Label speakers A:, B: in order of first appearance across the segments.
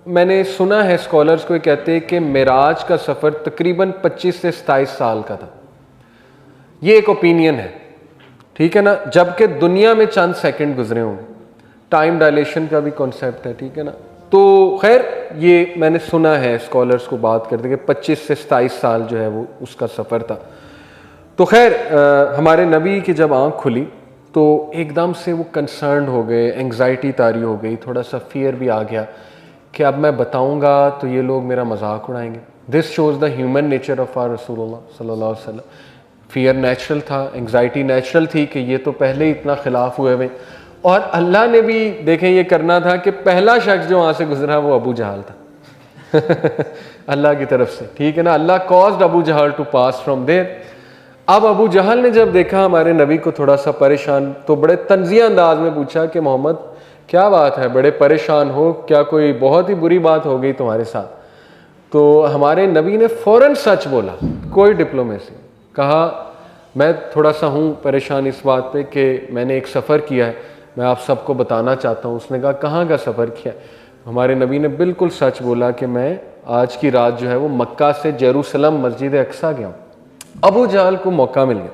A: मैंने सुना है स्कॉलर्स को कहते हैं कि मेराज का सफ़र तकरीबन 25 से 27 साल का था। ये एक ओपिनियन है, ठीक है ना, जबकि दुनिया में चंद सेकंड गुजरे होंगे। टाइम डायलेशन का भी कॉन्सेप्ट है, ठीक है ना। तो खैर ये मैंने सुना है स्कॉलर्स को बात करते कि 25 से 27 साल जो है वो उसका सफ़र था। तो खैर हमारे नबी की जब आँख खुली तो एकदम से वो कंसर्न हो गए, एंग्जाइटी तारी हो गई, थोड़ा सा फियर भी आ गया कि अब मैं बताऊंगा तो ये लोग मेरा मजाक उड़ाएंगे। This shows the human nature of our रसूलुल्लाह सल्लल्लाहु अलैहि वसल्लम। फियर नेचुरल था, एंग्जाइटी नेचुरल थी कि ये तो पहले ही इतना खिलाफ हुए हुए, और अल्लाह ने भी देखें ये करना था कि पहला शख्स जो वहाँ से गुजरा वो अबू जहल था अल्लाह की तरफ से, ठीक है ना। Allah caused Abu Jahl to pass from there. अब अबू जहल ने जब देखा हमारे नबी को थोड़ा सा परेशान, तो बड़े तंजिया अंदाज में पूछा कि मोहम्मद क्या बात है, बड़े परेशान हो, क्या कोई बहुत ही बुरी बात हो गई तुम्हारे साथ? तो हमारे नबी ने फ़ौरन सच बोला, कोई डिप्लोमेसी। कहा मैं थोड़ा सा हूँ परेशान इस बात पे कि मैंने एक सफ़र किया है, मैं आप सबको बताना चाहता हूँ। उसने कहा कहाँ का सफ़र किया? हमारे नबी ने बिल्कुल सच बोला कि मैं आज की रात जो है वो मक्का से जेरूसलम मस्जिद अक्सा गया हूँ। अबू जहल को मौका मिल गया,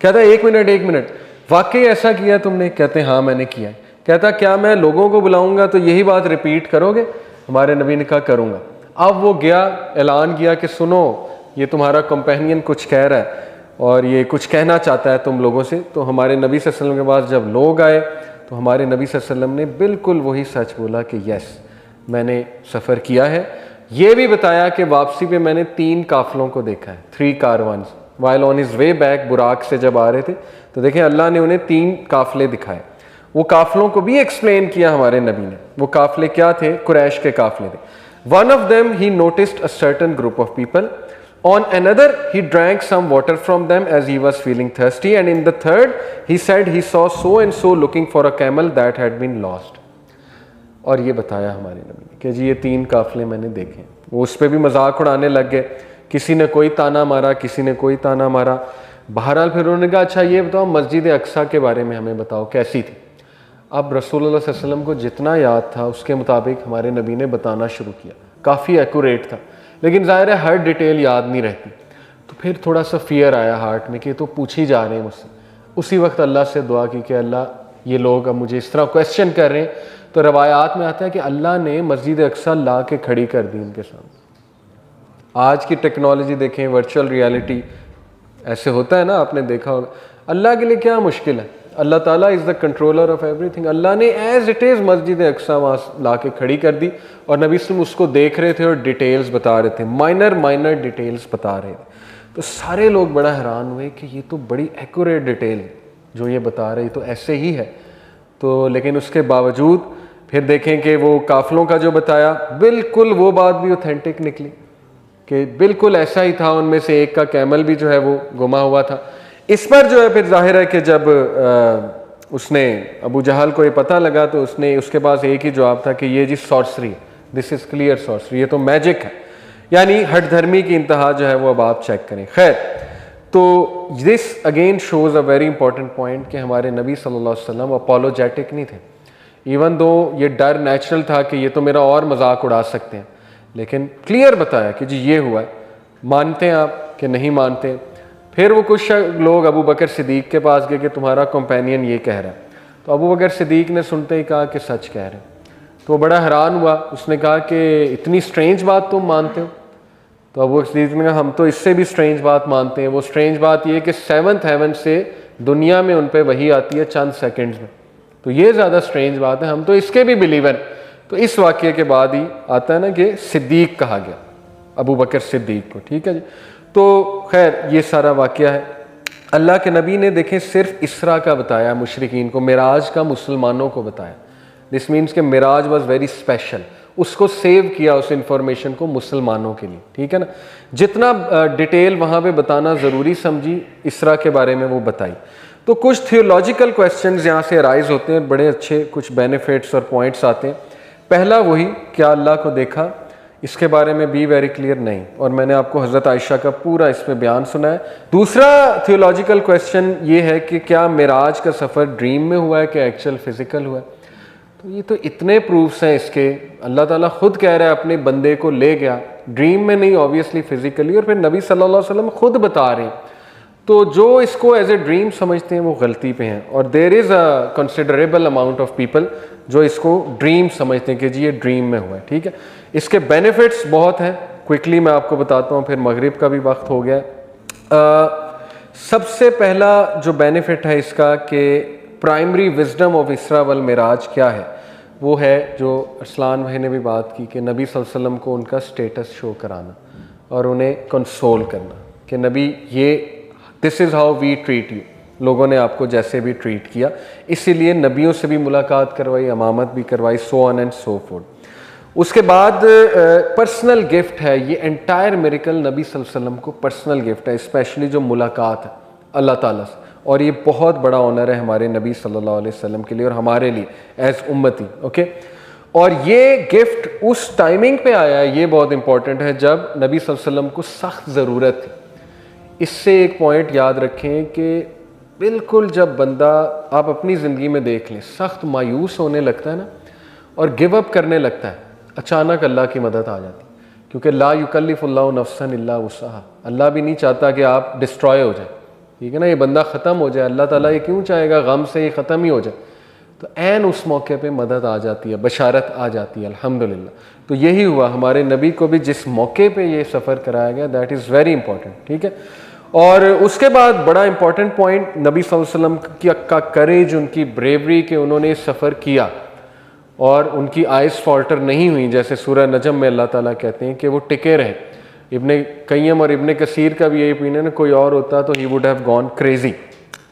A: कहता है एक मिनट, वाकई ऐसा किया तुमने? कहते हाँ मैंने किया है। कहता क्या मैं लोगों को बुलाऊंगा तो यही बात रिपीट करोगे? हमारे नबी ने कहा करूँगा। अब वो गया, ऐलान किया कि सुनो ये तुम्हारा कंपेनियन कुछ कह रहा है और ये कुछ कहना चाहता है तुम लोगों से। तो हमारे नबी सल्लल्लाहु अलैहि वसल्लम के पास जब लोग आए तो हमारे नबी सल्लल्लाहु अलैहि वसल्लम ने बिल्कुल वही सच बोला कि यस मैंने सफ़र किया है। ये भी बताया कि वापसी पे मैंने 3 काफ़िलों को देखा है, 3 caravans while on his way back. Buraq से जब आ रहे थे तो देखें अल्लाह ने उन्हें 3 काफ़िले दिखाए। वो काफ़िलों को भी एक्सप्लेन किया हमारे नबी ने। वो काफ़िले क्या थे? कुरैश के काफ़िले थे। One of them he noticed a certain group of people, on another he drank some water from them as he was feeling thirsty, and in the third he said he saw so and so looking for a camel that had been lost। और ये बताया हमारे नबी ने कि जी ये 3 काफ़िले मैंने देखे। वो उस पर भी मजाक उड़ाने लग गए, किसी ने कोई ताना मारा, किसी ने कोई ताना मारा। बहरहाल फिर उन्होंने कहा अच्छा ये बताओ मस्जिद अक्सा के बारे में हमें बताओ कैसी थी। अब रसूलुल्लाह सल्लल्लाहु अलैहि वसल्लम को जितना याद था उसके मुताबिक हमारे नबी ने बताना शुरू किया। काफ़ी एक्यूरेट था, लेकिन ज़ाहिर है हर डिटेल याद नहीं रहती। तो फिर थोड़ा सा फियर आया हार्ट में कि तो पूछ ही जा रहे हैं मुझसे। उसी वक्त अल्लाह से दुआ की कि अल्लाह ये लोग अब मुझे इस तरह क्वेश्चन कर रहे हैं। तो रवायात में आता है कि अल्लाह ने मस्जिद अक्सा ला के खड़ी कर दी उनके सामने। आज की टेक्नोलॉजी देखें, वर्चुअल रियलिटी ऐसे होता है ना, आपने देखा होगा। अल्लाह के लिए क्या मुश्किल है? अल्लाह ताला is the controller of everything. Allah ने एज इट इज़ मस्जिद अक्सा वहाँ ला के खड़ी कर दी और नबी सल्लल्लाहु अलैहि वसल्लम उसको देख रहे थे और डिटेल्स बता रहे थे, माइनर डिटेल्स बता रहे थे। तो सारे लोग बड़ा हैरान हुए कि ये तो बड़ी एक्यूरेट डिटेल जो ये बता रहे, तो ऐसे ही है। तो लेकिन उसके बावजूद फिर देखें कि वो काफ़िलों का जो बताया बिल्कुल वो बात भी ऑथेंटिक निकली कि बिल्कुल ऐसा ही था। उनमें से एक का कैमल भी जो है वो गुमा हुआ था। इस पर जो है फिर जाहिर है कि जब उसने अबू जहल को ये पता लगा तो उसके पास एक ही जवाब था कि ये जी sorcery, this is clear sorcery, ये तो मैजिक है। यानी हठधर्मी की इंतहा जो है वो अब आप चेक करें। खैर, तो this again shows a very important point कि हमारे नबी सल्लल्लाहु अलैहि वसल्लम अपोलोजेटिक नहीं थे। इवन दो ये डर नेचुरल था कि ये तो मेरा और मजाक उड़ा सकते हैं, लेकिन क्लियर बताया कि जी ये हुआ है। मानते हैं आप कि नहीं मानते? फिर वो कुछ लोग अबू बकर सिद्दीक के पास गए कि तुम्हारा कंपेनियन ये कह रहा है। तो अबू बकर सिद्दीक ने सुनते ही कहा कि सच कह रहे हैं। तो वो बड़ा हैरान हुआ, उसने कहा कि इतनी स्ट्रेंज बात तुम मानते हो? तो अबू बकर सिद्दीक ने कहा हम तो इससे भी स्ट्रेंज बात मानते हैं। वो स्ट्रेंज बात ये कि 7th हेवन से दुनिया में उन पर वही आती है चंद सेकेंड्स में, तो ये ज़्यादा स्ट्रेंज बात है, हम तो इसके भी बिलीवर। तो इस वाक़े के बाद ही आता है ना कि सिद्दीक कहा गया अबू बकर सिद्दीक को, ठीक है जी। तो खैर ये सारा वाक़या है। अल्लाह के नबी ने देखें सिर्फ इसरा का बताया मुशरिकीन को, मिराज का मुसलमानों को बताया। दिस मीन्स के मिराज वॉज वेरी स्पेशल, उसको सेव किया उस इंफॉर्मेशन को मुसलमानों के लिए, ठीक है ना। जितना डिटेल वहाँ पे बताना ज़रूरी समझी इसरा के बारे में वो बताई। तो कुछ थियोलॉजिकल क्वेश्चंस यहाँ से अराइज होते हैं, बड़े अच्छे कुछ बेनिफिट्स और पॉइंट्स आते हैं। पहला वही क्या अल्लाह को देखा, इसके बारे में बी वेरी क्लियर नहीं, और मैंने आपको हज़रत आयशा का पूरा इस पर बयान सुना है। दूसरा थियोलॉजिकल क्वेश्चन ये है कि क्या मिराज का सफ़र ड्रीम में हुआ है कि एक्चुअल फिजिकल हुआ है? तो ये तो इतने प्रूफ्स हैं इसके, अल्लाह ताला खुद कह रहा है अपने बंदे को ले गया, ड्रीम में नहीं ऑब्वियसली फिजिकली, और फिर नबी सल्लल्लाहु अलैहि वसल्लम खुद बता रहे हैं। तो जो इसको एज ए ड्रीम समझते हैं वो गलती पे हैं, और there is a considerable amount of people जो इसको ड्रीम समझते हैं कि जी ये ड्रीम में हुआ है। ठीक है, इसके बेनिफिट्स बहुत हैं, क्विकली मैं आपको बताता हूँ, फिर मगरिब का भी वक्त हो गया। सबसे पहला जो बेनिफिट है इसका कि प्राइमरी विजडम ऑफ इसरा वल मिराज क्या है, वो है जो अरसलान भाई ने भी बात की कि नबी सल्लल्लाहु अलैहि वसल्लम को उनका स्टेटस शो कराना और उन्हें कंसोल करना कि नबी ये this is how we treat you, लोगों ने आपको जैसे भी ट्रीट किया, इसीलिए नबियों से भी मुलाकात करवाई, अमामत भी करवाई, so on and so fourth. उसके बाद पर्सनल गिफ्ट है, ये एंटायर मिरेकल नबी सल्लल्लाहु अलैहि वसल्लम को पर्सनल गिफ्ट है, स्पेशली जो मुलाकात है अल्लाह ताला से, और ये बहुत बड़ा ऑनर है हमारे नबी सल्लल्लाहु अलैहि वसल्लम के लिए और हमारे लिए एज उम्मती। ओके, और ये गिफ्ट उस टाइमिंग पे आया है, ये बहुत इंपॉर्टेंट है, जब नबी सल्लल्लाहु अलैहि वसल्लम को सख्त ज़रूरत थी। इससे एक पॉइंट याद रखें कि बिल्कुल जब बंदा, आप अपनी ज़िंदगी में देख लें, सख्त मायूस होने लगता है ना और गिव अप करने लगता है, अचानक अल्लाह की मदद आ जाती है, क्योंकि ला युकल्लिफुल्लाहु नफ्सन इल्ला वुस्अहा, अल्लाह भी नहीं चाहता कि आप डिस्ट्रॉय हो जाए, ठीक है ना, ये बंदा ख़त्म हो जाए, अल्लाह ताला ये क्यों चाहेगा, गम से ये ख़त्म ही हो जाए। तो ऐन उस मौके पे मदद आ जाती है, बशारत आ जाती है, अल्हम्दुलिल्लाह। तो यही हुआ हमारे नबी को भी, जिस मौके पे ये सफ़र कराया गया, दैट इज़ वेरी इंपॉर्टेंट। ठीक है, और उसके बाद बड़ा इंपॉर्टेंट पॉइंट, नबी सल्लल्लाहु अलैहि वसल्लम का करेज, उनकी ब्रेवरी कि उन्होंने सफ़र किया और उनकी आइज़ फॉल्टर नहीं हुई, जैसे सूरह नजम में अल्लाह ताला कहते हैं कि वो टिके रहे। इब्ने कय्यम और इब्ने कसीर का भी यही ओपिनियन है, कोई और होता तो he would have gone crazy.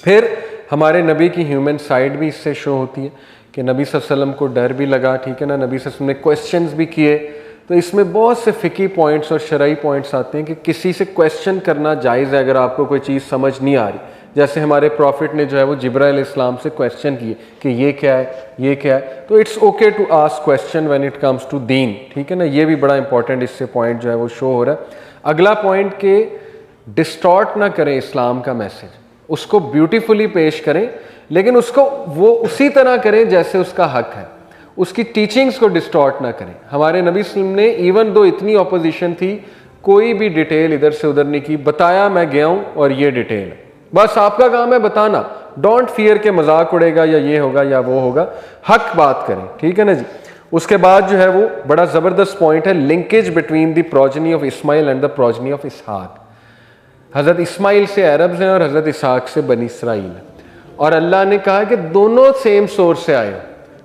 A: फिर हमारे नबी की ह्यूमन साइड भी इससे शो होती है कि नबी सल्लल्लाहु अलैहि वसल्लम को डर भी लगा, ठीक है ना, नबी सल्लल्लाहु अलैहि वसल्लम ने क्वेश्चंस भी किए। तो इसमें बहुत से फ़िकी पॉइंट्स और शरई पॉइंट्स आते हैं कि किसी से क्वेश्चन करना जायज़ है अगर आपको कोई चीज़ समझ नहीं आ रही। जैसे हमारे प्रॉफिट ने जो है वो जिब्राइल अलैहिस्सलाम से क्वेश्चन किए कि ये क्या है, ये क्या है, तो it's okay to ask question when it comes to deen, ठीक है ना, ये भी बड़ा इंपॉर्टेंट इससे पॉइंट जो है वो शो हो रहा है। अगला पॉइंट के डिस्टॉर्ट ना करें इस्लाम का मैसेज, उसको ब्यूटीफुली पेश करें, लेकिन उसको वो उसी तरह करें जैसे उसका हक है, उसकी टीचिंग्स को डिस्टॉर्ट ना करें। हमारे नबी सल्लल्लाहु अलैहि वसल्लम ने इवन दो इतनी ऑपोजिशन थी, कोई भी डिटेल इधर से उधर नहीं की, बताया मैं गया हूँ और ये डिटेल है, बस आपका काम है बताना, डोंट फियर के मजाक उड़ेगा या ये होगा या वो होगा, हक बात करें, ठीक है ना जी। उसके बाद जो है वो बड़ा ज़बरदस्त पॉइंट है, linkage between the progeny of Ismail and the progeny of Ishaq. हज़रत इस्माइल से अरब्स हैं और हज़रत इसहाक से बनी इसराइल है, और अल्लाह ने कहा कि दोनों सेम सोर्स से आए,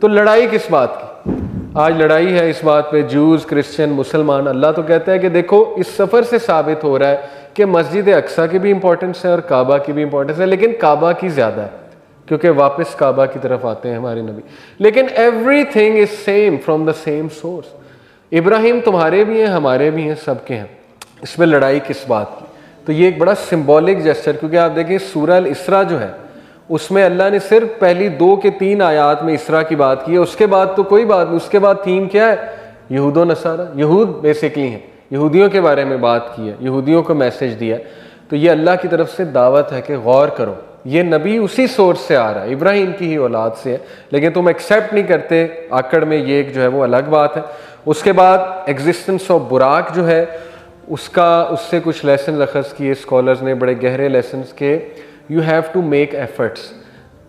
A: तो लड़ाई किस बात की? आज लड़ाई है इस बात पे, जूस, क्रिश्चियन, मुसलमान। अल्लाह तो कहता है कि देखो इस सफ़र से साबित हो रहा है कि मस्जिद अक्सा की भी इंपॉर्टेंस है और काबा की भी इंपॉर्टेंस है, लेकिन काबा की ज़्यादा है क्योंकि वापस काबा की तरफ आते हैं हमारे नबी। लेकिन everything is same from the same source. Ibrahim तुम्हारे भी हैं, हमारे भी हैं, सबके हैं, इसमें लड़ाई किस बात की? तो ये एक बड़ा सिंबॉलिक जेस्चर, क्योंकि आप देखें सूरह अल इसरा जो है उसमें अल्लाह ने सिर्फ पहली 2 के 3 आयात में इसरा की बात की है, उसके बाद तो कोई बात नहीं। उसके बाद थीम क्या है? यहूद व नसारा, यहूद बेसिकली हैं, यहूदियों के बारे में बात की है, यहूदियों को मैसेज दिया है। तो ये अल्लाह की तरफ से दावत है कि गौर करो, ये नबी उसी सोर्स से आ रहा है, इब्राहिम की ही औलाद से है, लेकिन तुम एक्सेप्ट नहीं करते आकड़ में, ये एक जो है वो अलग बात है। उसके बाद एग्जिस्टेंस ऑफ बुराक जो है उससे कुछ लेसन अखज़ किए स्कॉलर्स ने, बड़े गहरे लेसन्स के। You have to make efforts.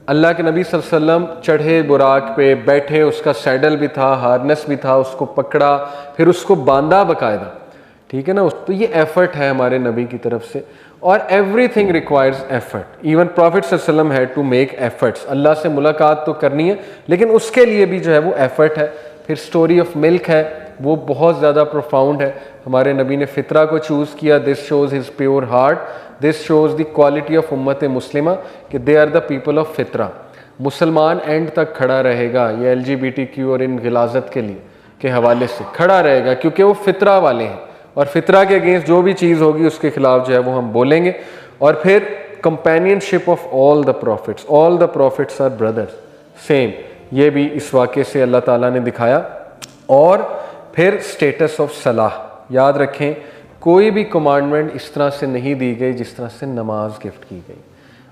A: Allah के नबी सल्लल्लाहु अलैहि वसल्लम चढ़े बुराक पे, बैठे, उसका सैडल भी था, हार्नेस भी था, उसको पकड़ा, फिर उसको बांधा बाकायदा, ठीक है ना। तो ये एफर्ट है हमारे नबी की तरफ से, और everything requires effort. Even profit सल्लल्लाहु अलैहि वसल्लम हैड टू मेक एफर्ट्स। अल्लाह से मुलाकात तो करनी है, लेकिन उसके लिए भी जो है वो एफर्ट है। फिर स्टोरी ऑफ मिल्क है, वो बहुत ज़्यादा प्रोफाउंड है। हमारे नबी ने फितरा को चूज़ किया, this shows his pure heart, this shows the quality of उम्मत मुस्लिमा कि they are the people of फितरा। मुसलमान एंड तक खड़ा रहेगा, ये LGBTQ और इन गिलाजत के लिए के हवाले से खड़ा रहेगा, क्योंकि वो फितरा वाले हैं, और फितरा के अगेंस्ट जो भी चीज़ होगी उसके खिलाफ जो है वो हम बोलेंगे। और फिर companionship of all the prophets, all the prophets are brothers, same, ये भी इस वाक़े से अल्लाह ताला ने दिखाया। और फिर स्टेटस ऑफ सलाह, याद रखें कोई भी कमांडमेंट इस तरह से नहीं दी गई जिस तरह से नमाज गिफ्ट की गई,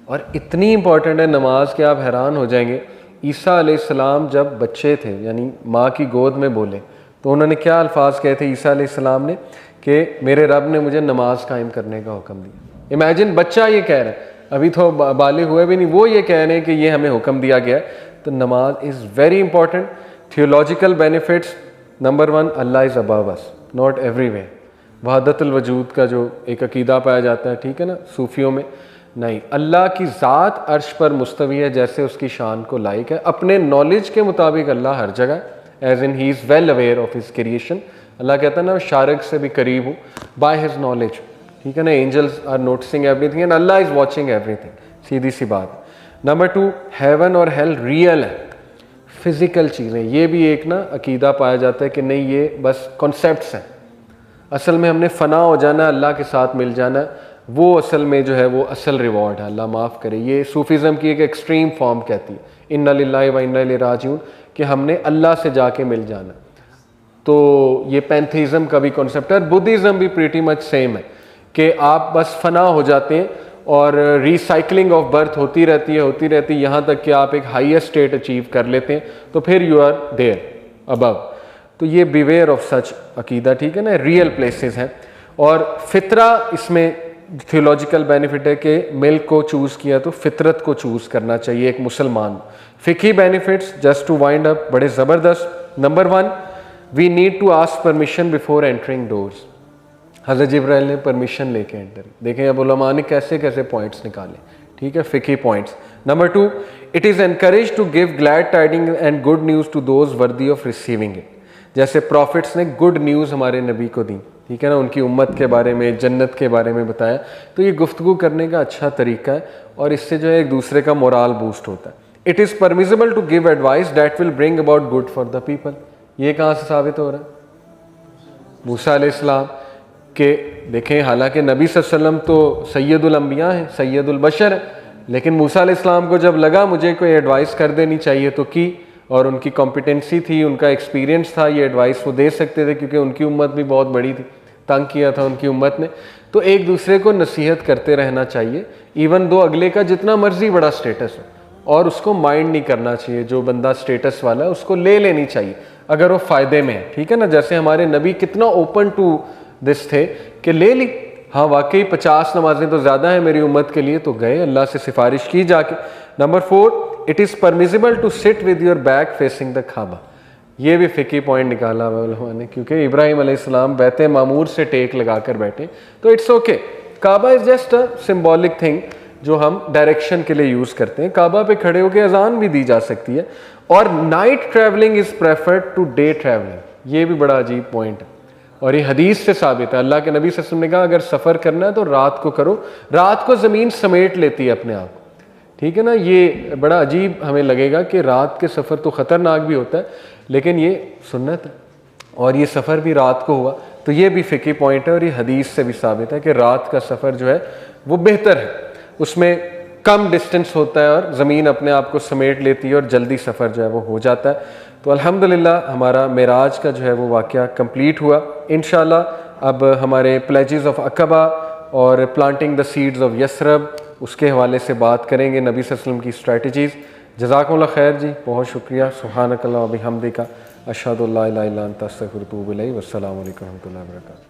A: और इतनी इंपॉर्टेंट है नमाज कि आप हैरान हो जाएंगे। ईसा अलैहिस्सलाम जब बच्चे थे यानी माँ की गोद में बोले तो उन्होंने क्या अल्फाज कहे थे ईसा अलैहिस्सलाम ने कि मेरे रब ने मुझे नमाज कायम करने का हुक्म दिया। इमेजिन बच्चा ये कह रहा है, अभी तो बालिग हुए भी नहीं, वो ये कह रहे हैं कि ये हमें हुक्म दिया गया है। तो नमाज is very important. Theological benefits, number 1, Allah is above us, not everywhere. वहदतुल वजूद का जो एक अकीदा पाया जाता है, ठीक है ना, सूफियों में, नहीं, अल्लाह की ज़ात अर्श पर मुस्तवी है जैसे उसकी शान को लायक है। अपने नॉलेज के मुताबिक अल्लाह हर जगह, as in he is well aware of his creation. Allah कहता है ना, शारक से भी करीब हूँ बाय हिज नॉलेज, ठीक है ना। Angels are noticing everything and Allah is watching everything, सीधी सी बात। नंबर 2, हेवन और हेल रियल है, फिज़िकल चीज़ें। ये भी एक ना अकीदा पाया जाता है कि नहीं, ये बस कॉन्सेप्ट्स हैं, असल में हमने फ़ना हो जाना, अल्लाह के साथ मिल जाना, वो असल में जो है वो असल रिवॉर्ड है, अल्लाह माफ़ करे। ये सूफीज़म की एक एक्सट्रीम फॉर्म कहती है, इन्ना लिल्लाहि व इन्ना इलैहि राजिऊन, कि हमने अल्लाह से जाके मिल जाना। तो ये पैंथेइज्म का भी कॉन्सेप्ट है। बुद्धिज़्म भी प्रीटी मच सेम है कि आप बस फ़ना हो जाते हैं और रिसाइकलिंग ऑफ बर्थ होती रहती है यहाँ तक कि आप एक हाईएस्ट स्टेट अचीव कर लेते हैं, तो फिर यू आर देयर अबव। तो ये बिवेयर ऑफ सच अकीदा, ठीक है ना, रियल प्लेसेस हैं। और फितरा, इसमें थियोलॉजिकल बेनिफिट है कि मिल्क को चूज़ किया तो फितरत को चूज़ करना चाहिए एक मुसलमान। फ़िकी benefits, just to wind up, बड़े ज़बरदस्त। Number 1, we need to ask permission before entering doors. हज़रत जिब्राइल ने परमिशन लेके एंटर, देखें अब उलमा ने कैसे कैसे पॉइंट्स निकाले, ठीक है, फ़िकी points. Number 2, it is encourage to give glad tiding and good news to those worthy of receiving it. जैसे प्रॉफिट्स ने गुड न्यूज़ हमारे नबी को दी, ठीक है ना, उनकी उम्मत के बारे में, जन्नत के बारे में बताया। तो ये गुफ्तगू करने का अच्छा तरीका है और इससे जो है एक दूसरे का मोराल बूस्ट होता है। It is permissible to give advice that will bring about good for the people. ये कहाँ से साबित हो रहा है? मूसा अलैहिस्सलाम के, देखें हालांकि नबी सल्लल्लाहु अलैहि वसल्लम तो सैयदुल अंबिया हैं, सैयदुल बशर है, लेकिन मूसा अलैहिस्सलाम को जब लगा मुझे कोई एडवाइस कर देनी चाहिए तो की, और उनकी कॉम्पिटेंसी थी, उनका एक्सपीरियंस था, ये एडवाइस वो दे सकते थे क्योंकि उनकी उम्मत भी बहुत बड़ी थी, तंग किया था उनकी उम्मत ने। तो एक दूसरे को नसीहत करते रहना चाहिए, इवन दो अगले का जितना मर्जी बड़ा स्टेटस हो, और उसको माइंड नहीं करना चाहिए। जो बंदा स्टेटस वाला है उसको ले लेनी चाहिए अगर वो फ़ायदे में है, ठीक है ना। जैसे हमारे नबी कितना ओपन टू दिस थे कि ले ली, हाँ वाकई 50 नमाजें तो ज़्यादा है मेरी उम्मत के लिए, तो गए अल्लाह से सिफारिश की जाके। Number 4, it is permissible to sit with your back facing the Kaaba. ये भी फ़िकी पॉइंट निकाला हुआ ने, क्योंकि इब्राहिम अलैहिस्सलाम बैत मामूर से टेक लगा कर बैठे, तो it's okay. Kaaba is just a symbolic thing जो हम डायरेक्शन के लिए यूज़ करते हैं। काबा पे खड़े होकर अजान भी दी जा सकती है। और night travelling is preferred to day travelling, ये भी बड़ा अजीब पॉइंट है और ये हदीस से साबित है। अल्लाह के नबी सल्लल्लाहु अलैहि वसल्लम ने कहा अगर सफ़र करना है तो रात को करो, रात को ज़मीन समेट लेती है अपने आप, ठीक है ना। ये बड़ा अजीब हमें लगेगा कि रात के सफ़र तो ख़तरनाक भी होता है, लेकिन ये सुन्नत है और ये सफ़र भी रात को हुआ, तो ये भी फ़िकी पॉइंट है और ये हदीस से भी साबित है कि रात का सफ़र जो है वो बेहतर है, उसमें कम डिस्टेंस होता है और ज़मीन अपने आप को समेट लेती है और जल्दी सफ़र जो है वो हो जाता है। तो अल्हम्दुलिल्लाह हमारा मेराज का जो है वो वाक़या कंप्लीट हुआ। इंशाअल्लाह अब हमारे प्लेजेस ऑफ अक़बा और planting the seeds of Yathrib, उसके हवाले से बात करेंगे, नबी सल्लल्लाहु अलैहि वसल्लम की स्ट्रैटेजीज़। जज़ाकुमुल्लाह खैर जी, बहुत शुक्रिया। सुब्हानकल्लाह व बिहम्दिका, अशहदु अल्ला इलाहा इल्ला अंता, अस्तगफिरुका व अतूबु इलैक। वस्सलामु अलैकुम व रहमतुल्लाहि व बरकातुहू।